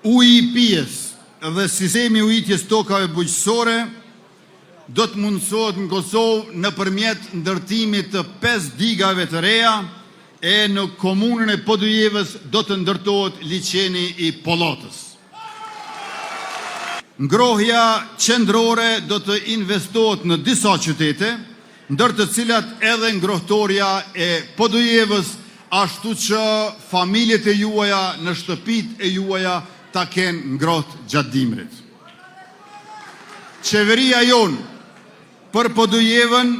uji i pijes dhe sistemi ujitjes tokave bujqësore do të mundësohet në Kosovë nëpërmjet ndërtimit të 5 digave të reja e në komunën e Podujevës do të ndërtohet liçeni i Pollotës. Ngrohja qendrore do të investohet në disa qytete, ndër të cilat edhe ngrohtoria e Podujevës, ashtu që familjet e juaja në shtëpit e juaja ta kenë ngrohtë gjatë dimrit. Qeveria jonë për Podujevën,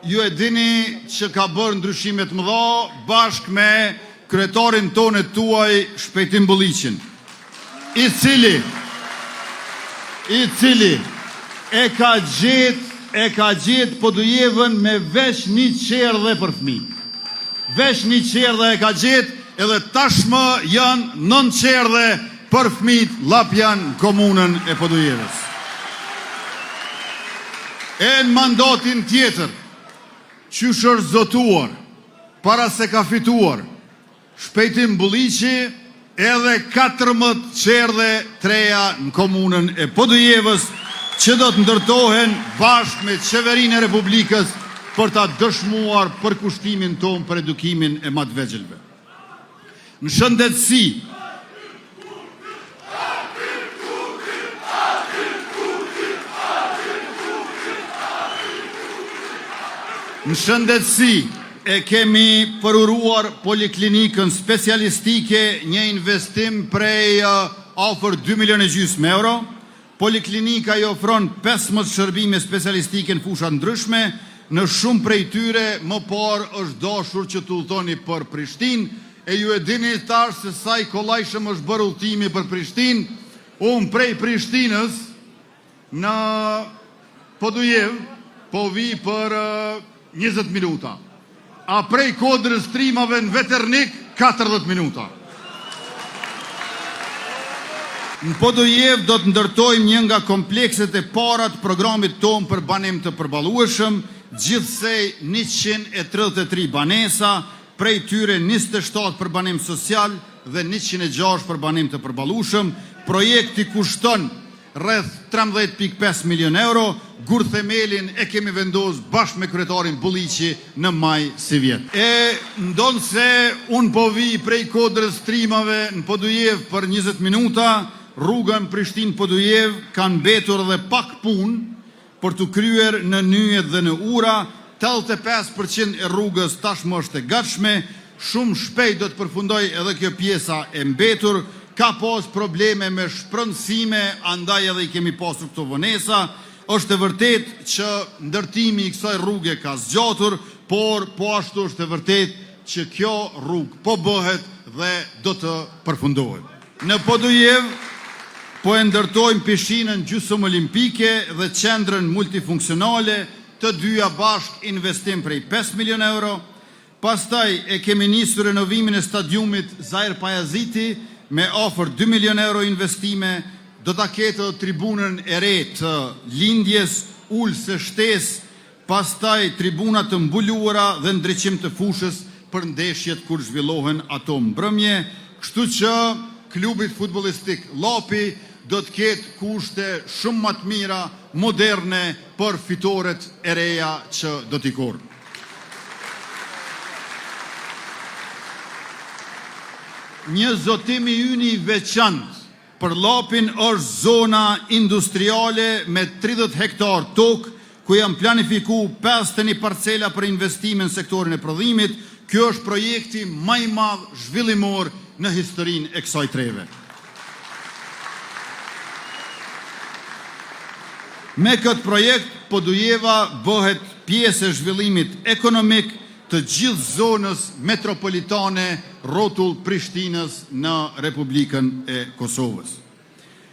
ju e dini që ka bërë ndryshimet mëdha bashkë me kryetarin tonë tuaj Shpejtim Bulliqin, i cili e ka gjetë Podujevën me veç një qerdhe për fëmijë. Veç një qerdhe e ka gjetë edhe tashmë janë 9 qerdhe për fëmijët Llapjan në komunën e Podujevës. E në mandatin tjetër, që është zotuar, para se ka fituar, Shpejtim Bulliqi edhe 14 qerdhe treja në komunën e Podujevës, që do të ndërtohen bashkë me qeverinë e Republikës për ta dëshmuar për kushtimin tonë për edukimin e më të vegjëlve. Në shëndetësi, e kemi përuruar poliklinikën specialistike, një investim prej afër 2,5 milionë euro. Poliklinika i ofron 15 shërbime specialistike në fusha ndryshme, në shumë prej tyre më parë është dashur që të udhtoni për Prishtinë, e ju e dini tash se sa i kollajshëm është bërë udhtimi për Prishtinë. Unë prej Prishtinës në Podujevë po vi për 20 minuta, a prej Kodrës Trimave në Veternik 40 minuta. Në Podujevë do të ndërtojmë një nga komplekset e para të programit tonë për banim të përballueshëm, gjithsej 133 banesa, prej tyre 27 për banim social dhe 106 për banim të përballueshëm. Projekti kushton rreth 13,5 milionë euro, gur themelin e kemi vendosur bashkë me kryetarin Bulliqi në maj si vjet. E ndonë se unë po vi prej Kodrës Trimave në Podujevë për 20 minuta, rrugën Prishtinë-Podujevë kanë mbetur edhe pak punë për të kryer në Nyjet dhe në Ura. 85% e rrugës tashmë është e gatshme, shumë shpejt do të përfundoj edhe kjo pjesa e mbetur. Ka pas probleme me shpërndësime, andaj edhe i kemi pasur këto vonesa. Është e vërtet që ndërtimi i kësaj rruge ka zgjatur, por po ashtu është e vërtet që kjo rrugë po bëhet dhe do të përfundohet. Në Podujevë po e ndërtojmë pishinën gjysmë olimpike dhe qendrën multifunksionale, të dyja bashkë investim prej 5 milionë euro. Pastaj e kemi nisur renovimin e stadiumit Zahir Pajaziti me afër 2 milionë euro investime. Do ta ketë tribunën e re të lindjes, ulse shtesë, pastaj tribuna të mbuluara dhe ndriçim të fushës për ndeshjet kur zhvillohen ato mbrëmje, kështu që klubit futbollistik Llapi do të ketë kushte shumë më të mira, moderne për fitoret e reja që do t'i korrë. Një zotim i ynë i veçantë për Llapin është zona industriale me 30 hektar tokë, ku janë planifikuar 51 parcela për investime në sektorin e prodhimit. Kjo është projekti më i madh zhvillimor në historinë e kësaj treve. Me këtë projekt, Podujeva bëhet pjesë e zhvillimit ekonomik të gjithë zonës metropolitane rrotull Prishtinës në Republikën e Kosovës.